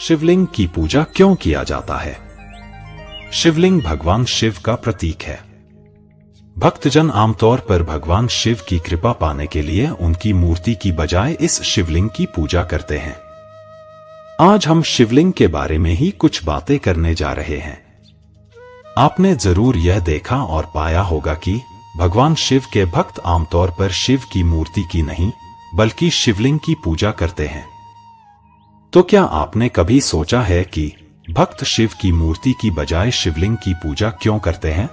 शिवलिंग की पूजा क्यों किया जाता है? शिवलिंग भगवान शिव का प्रतीक है। भक्तजन आमतौर पर भगवान शिव की कृपा पाने के लिए उनकी मूर्ति की बजाय इस शिवलिंग की पूजा करते हैं। आज हम शिवलिंग के बारे में ही कुछ बातें करने जा रहे हैं। आपने जरूर यह देखा और पाया होगा कि भगवान शिव के भक्त आमतौर पर शिव की मूर्ति की नहीं बल्कि शिवलिंग की पूजा करते हैं। तो क्या आपने कभी सोचा है कि भक्त शिव की मूर्ति की बजाय शिवलिंग की पूजा क्यों करते हैं?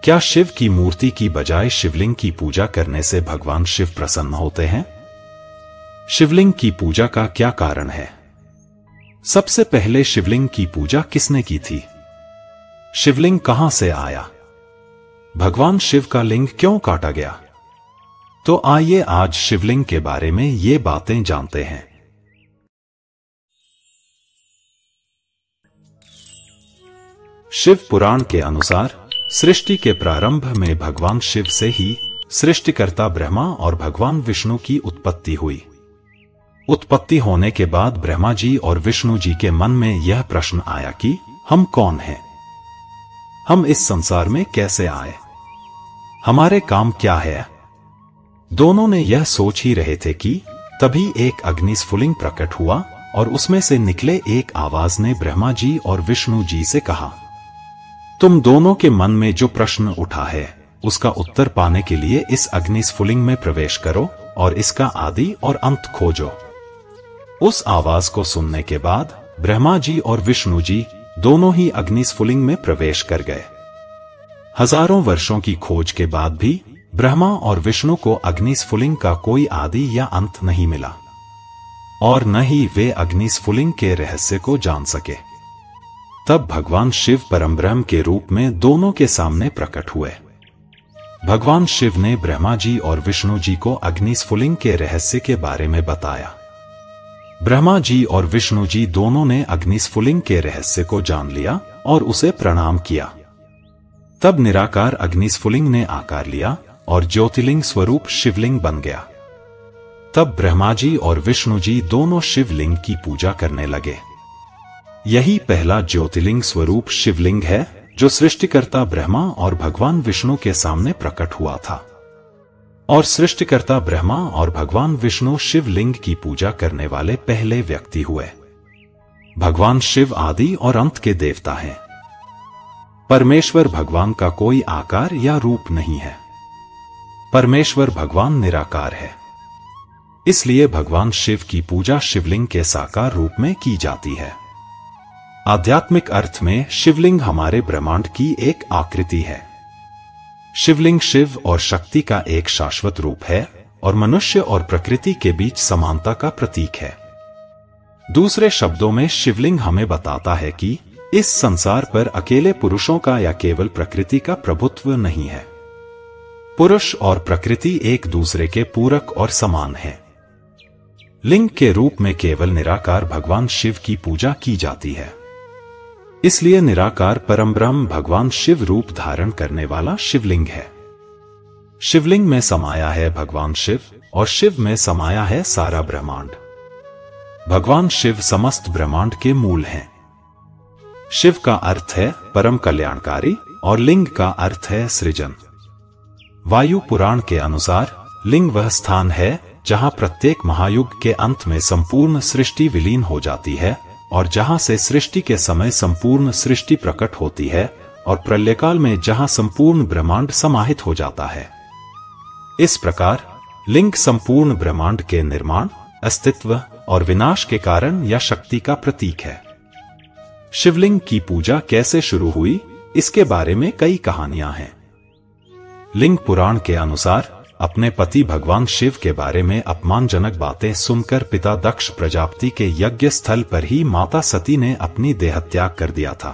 क्या शिव की मूर्ति की बजाय शिवलिंग की पूजा करने से भगवान शिव प्रसन्न होते हैं? शिवलिंग की पूजा का क्या कारण है? सबसे पहले शिवलिंग की पूजा किसने की थी? शिवलिंग कहां से आया? भगवान शिव का लिंग क्यों काटा गया? तो आइए आज शिवलिंग के बारे में ये बातें जानते हैं। शिव पुराण के अनुसार सृष्टि के प्रारंभ में भगवान शिव से ही सृष्टिकर्ता ब्रह्मा और भगवान विष्णु की उत्पत्ति हुई। उत्पत्ति होने के बाद ब्रह्मा जी और विष्णु जी के मन में यह प्रश्न आया कि हम कौन हैं? हम इस संसार में कैसे आए? हमारे काम क्या है? दोनों ने यह सोच ही रहे थे कि तभी एक अग्निस्फुलिंग प्रकट हुआ और उसमें से निकले एक आवाज ने ब्रह्मा जी और विष्णु जी से कहा, तुम दोनों के मन में जो प्रश्न उठा है उसका उत्तर पाने के लिए इस अग्निस्फुलिंग में प्रवेश करो और इसका आदि और अंत खोजो। उस आवाज को सुनने के बाद ब्रह्मा जी और विष्णु जी दोनों ही अग्निस्फुलिंग में प्रवेश कर गए। हजारों वर्षों की खोज के बाद भी ब्रह्मा और विष्णु को अग्निस्फुलिंग का कोई आदि या अंत नहीं मिला और न ही वे अग्निस्फुलिंग के रहस्य को जान सके। तब भगवान शिव परमब्रह्म के रूप में दोनों के सामने प्रकट हुए। भगवान शिव ने ब्रह्मा जी और विष्णु जी को अग्निस्फुलिंग के रहस्य के बारे में बताया। ब्रह्मा जी और विष्णु जी दोनों ने अग्निस्फुलिंग के रहस्य को जान लिया और उसे प्रणाम किया। तब निराकार अग्निस्फुलिंग ने आकार लिया और ज्योतिर्लिंग स्वरूप शिवलिंग बन गया। तब ब्रह्मा जी और विष्णु जी दोनों शिवलिंग की पूजा करने लगे। यही पहला ज्योतिर्लिंग स्वरूप शिवलिंग है जो सृष्टिकर्ता ब्रह्मा और भगवान विष्णु के सामने प्रकट हुआ था। और सृष्टिकर्ता ब्रह्मा और भगवान विष्णु शिवलिंग की पूजा करने वाले पहले व्यक्ति हुए। भगवान शिव आदि और अंत के देवता हैं। परमेश्वर भगवान का कोई आकार या रूप नहीं है। परमेश्वर भगवान निराकार है। इसलिए भगवान शिव की पूजा शिवलिंग के साकार रूप में की जाती है। आध्यात्मिक अर्थ में शिवलिंग हमारे ब्रह्मांड की एक आकृति है। शिवलिंग शिव और शक्ति का एक शाश्वत रूप है और मनुष्य और प्रकृति के बीच समानता का प्रतीक है। दूसरे शब्दों में शिवलिंग हमें बताता है कि इस संसार पर अकेले पुरुषों का या केवल प्रकृति का प्रभुत्व नहीं है। पुरुष और प्रकृति एक दूसरे के पूरक और समान हैं। लिंग के रूप में केवल निराकार भगवान शिव की पूजा की जाती है। इसलिए निराकार परमब्रह्म भगवान शिव रूप धारण करने वाला शिवलिंग है। शिवलिंग में समाया है भगवान शिव और शिव में समाया है सारा ब्रह्मांड। भगवान शिव समस्त ब्रह्मांड के मूल हैं। शिव का अर्थ है परम कल्याणकारी और लिंग का अर्थ है सृजन। वायु पुराण के अनुसार लिंग वह स्थान है जहां प्रत्येक महायुग के अंत में संपूर्ण सृष्टि विलीन हो जाती है और जहां से सृष्टि के समय संपूर्ण सृष्टि प्रकट होती है और प्रलयकाल में जहां संपूर्ण ब्रह्मांड समाहित हो जाता है। इस प्रकार लिंग संपूर्ण ब्रह्मांड के निर्माण, अस्तित्व और विनाश के कारण या शक्ति का प्रतीक है। शिवलिंग की पूजा कैसे शुरू हुई, इसके बारे में कई कहानियां हैं। लिंग पुराण के अनुसार अपने पति भगवान शिव के बारे में अपमानजनक बातें सुनकर पिता दक्ष प्रजापति के यज्ञ स्थल पर ही माता सती ने अपनी देहत्याग कर दिया था।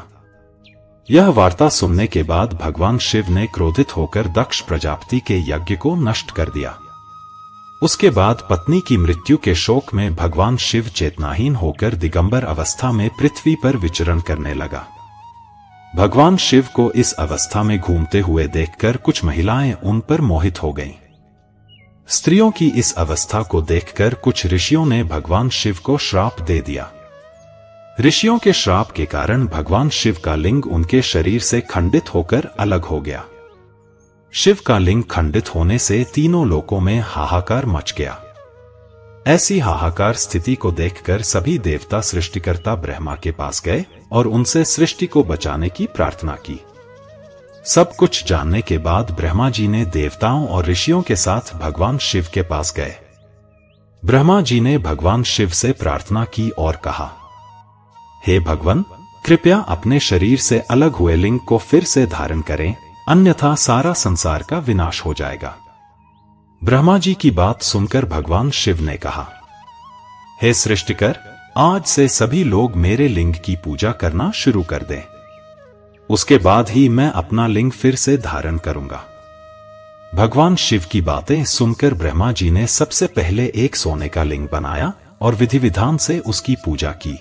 यह वार्ता सुनने के बाद भगवान शिव ने क्रोधित होकर दक्ष प्रजापति के यज्ञ को नष्ट कर दिया। उसके बाद पत्नी की मृत्यु के शोक में भगवान शिव चेतनाहीन होकर दिगंबर अवस्था में पृथ्वी पर विचरण करने लगा। भगवान शिव को इस अवस्था में घूमते हुए देखकर कुछ महिलाएं उन पर मोहित हो गईं। स्त्रियों की इस अवस्था को देखकर कुछ ऋषियों ने भगवान शिव को श्राप दे दिया। ऋषियों के श्राप के कारण भगवान शिव का लिंग उनके शरीर से खंडित होकर अलग हो गया। शिव का लिंग खंडित होने से तीनों लोकों में हाहाकार मच गया। ऐसी हाहाकार स्थिति को देखकर सभी देवता सृष्टिकर्ता ब्रह्मा के पास गए और उनसे सृष्टि को बचाने की प्रार्थना की। सब कुछ जानने के बाद ब्रह्मा जी ने देवताओं और ऋषियों के साथ भगवान शिव के पास गए। ब्रह्मा जी ने भगवान शिव से प्रार्थना की और कहा, हे भगवान, कृपया अपने शरीर से अलग हुए लिंग को फिर से धारण करें, अन्यथा सारा संसार का विनाश हो जाएगा। ब्रह्मा जी की बात सुनकर भगवान शिव ने कहा, हे सृष्टिकर, आज से सभी लोग मेरे लिंग की पूजा करना शुरू कर दें। उसके बाद ही मैं अपना लिंग फिर से धारण करूंगा। भगवान शिव की बातें सुनकर ब्रह्मा जी ने सबसे पहले एक सोने का लिंग बनाया और विधि विधान से उसकी पूजा की।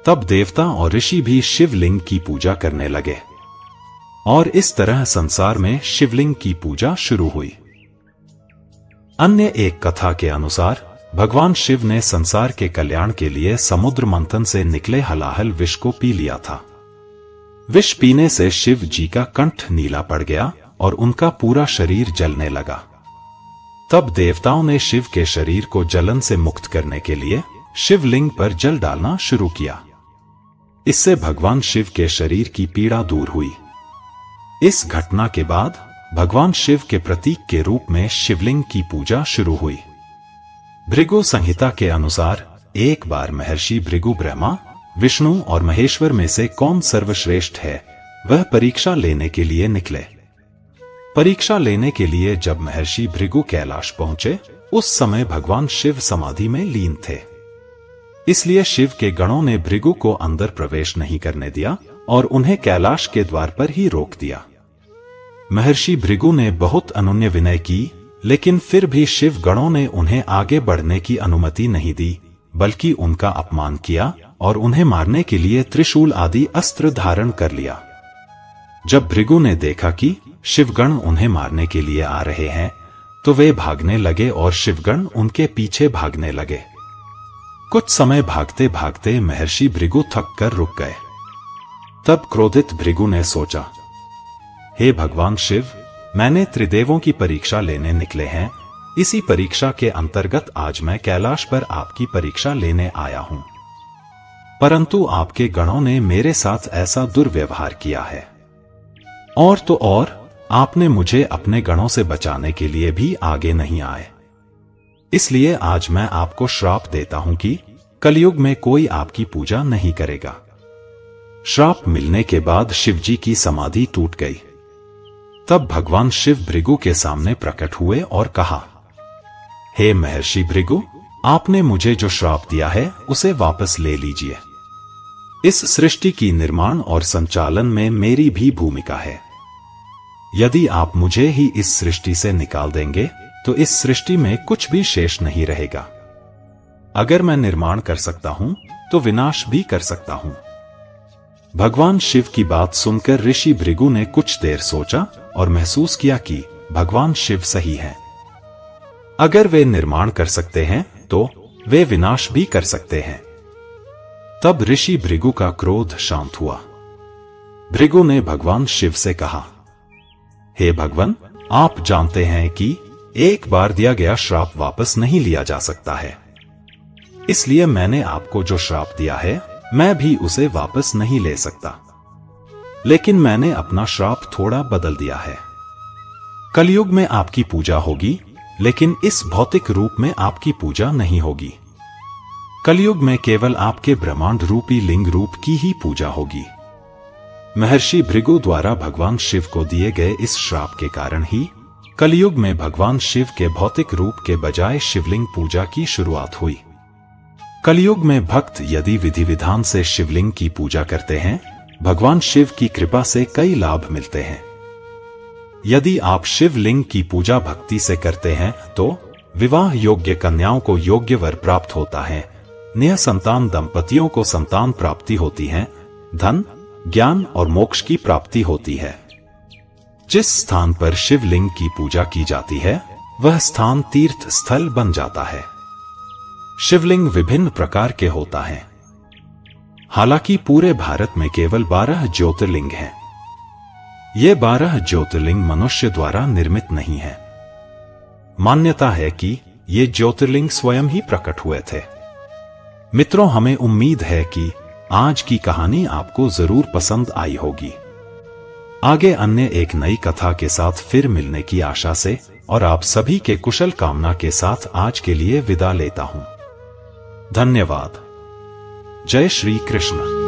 तब देवता और ऋषि भी शिवलिंग की पूजा करने लगे और इस तरह संसार में शिवलिंग की पूजा शुरू हुई। अन्य एक कथा के अनुसार भगवान शिव ने संसार के कल्याण के लिए समुद्र मंथन से निकले हलाहल विष को पी लिया था। विष पीने से शिव जी का कंठ नीला पड़ गया और उनका पूरा शरीर जलने लगा। तब देवताओं ने शिव के शरीर को जलन से मुक्त करने के लिए शिवलिंग पर जल डालना शुरू किया। इससे भगवान शिव के शरीर की पीड़ा दूर हुई। इस घटना के बाद भगवान शिव के प्रतीक के रूप में शिवलिंग की पूजा शुरू हुई। भृगु संहिता के अनुसार एक बार महर्षि भृगु ब्रह्मा, विष्णु और महेश्वर में से कौन सर्वश्रेष्ठ है, वह परीक्षा लेने के लिए निकले। परीक्षा लेने के लिए जब महर्षि भृगु कैलाश पहुंचे, उस समय भगवान शिव समाधि में लीन थे। इसलिए शिव के गणों ने भृगु को अंदर प्रवेश नहीं करने दिया और उन्हें कैलाश के द्वार पर ही रोक दिया। महर्षि भृगु ने बहुत अनन्य विनय की, लेकिन फिर भी शिव गणों ने उन्हें आगे बढ़ने की अनुमति नहीं दी, बल्कि उनका अपमान किया और उन्हें मारने के लिए त्रिशूल आदि अस्त्र धारण कर लिया। जब भृगु ने देखा कि शिवगण उन्हें मारने के लिए आ रहे हैं, तो वे भागने लगे और शिवगण उनके पीछे भागने लगे। कुछ समय भागते भागते महर्षि भृगु थक कर रुक गए। तब क्रोधित भृगु ने सोचा, हे भगवान शिव, मैंने त्रिदेवों की परीक्षा लेने निकले हैं। इसी परीक्षा के अंतर्गत आज मैं कैलाश पर आपकी परीक्षा लेने आया हूं, परंतु आपके गणों ने मेरे साथ ऐसा दुर्व्यवहार किया है। और तो और आपने मुझे अपने गणों से बचाने के लिए भी आगे नहीं आए। इसलिए आज मैं आपको श्राप देता हूं कि कलयुग में कोई आपकी पूजा नहीं करेगा। श्राप मिलने के बाद शिवजी की समाधि टूट गई। तब भगवान शिव भृगु के सामने प्रकट हुए और कहा, हे महर्षि भृगु, आपने मुझे जो श्राप दिया है उसे वापस ले लीजिए। इस सृष्टि की निर्माण और संचालन में मेरी भी भूमिका है। यदि आप मुझे ही इस सृष्टि से निकाल देंगे तो इस सृष्टि में कुछ भी शेष नहीं रहेगा। अगर मैं निर्माण कर सकता हूं तो विनाश भी कर सकता हूं। भगवान शिव की बात सुनकर ऋषि भृगु ने कुछ देर सोचा और महसूस किया कि भगवान शिव सही हैं। अगर वे निर्माण कर सकते हैं तो वे विनाश भी कर सकते हैं। तब ऋषि भृगु का क्रोध शांत हुआ। भृगु ने भगवान शिव से कहा, हे भगवान, आप जानते हैं कि एक बार दिया गया श्राप वापस नहीं लिया जा सकता है। इसलिए मैंने आपको जो श्राप दिया है मैं भी उसे वापस नहीं ले सकता। लेकिन मैंने अपना श्राप थोड़ा बदल दिया है। कलयुग में आपकी पूजा होगी, लेकिन इस भौतिक रूप में आपकी पूजा नहीं होगी। कलयुग में केवल आपके ब्रह्मांड रूपी लिंग रूप की ही पूजा होगी। महर्षि भृगु द्वारा भगवान शिव को दिए गए इस श्राप के कारण ही कलयुग में भगवान शिव के भौतिक रूप के बजाय शिवलिंग पूजा की शुरुआत हुई। कलयुग में भक्त यदि विधि विधान से शिवलिंग की पूजा करते हैं, भगवान शिव की कृपा से कई लाभ मिलते हैं। यदि आप शिवलिंग की पूजा भक्ति से करते हैं तो विवाह योग्य कन्याओं को योग्य वर प्राप्त होता है, निःसंतान दंपतियों को संतान प्राप्ति होती है, धन, ज्ञान और मोक्ष की प्राप्ति होती है। जिस स्थान पर शिवलिंग की पूजा की जाती है वह स्थान तीर्थ स्थल बन जाता है। शिवलिंग विभिन्न प्रकार के होता है। हालांकि पूरे भारत में केवल 12 ज्योतिर्लिंग हैं। ये 12 ज्योतिर्लिंग मनुष्य द्वारा निर्मित नहीं है। मान्यता है कि ये ज्योतिर्लिंग स्वयं ही प्रकट हुए थे। मित्रों, हमें उम्मीद है कि आज की कहानी आपको जरूर पसंद आई होगी। आगे अन्य एक नई कथा के साथ फिर मिलने की आशा से और आप सभी के कुशल कामना के साथ आज के लिए विदा लेता हूं। धन्यवाद। जय श्री कृष्ण।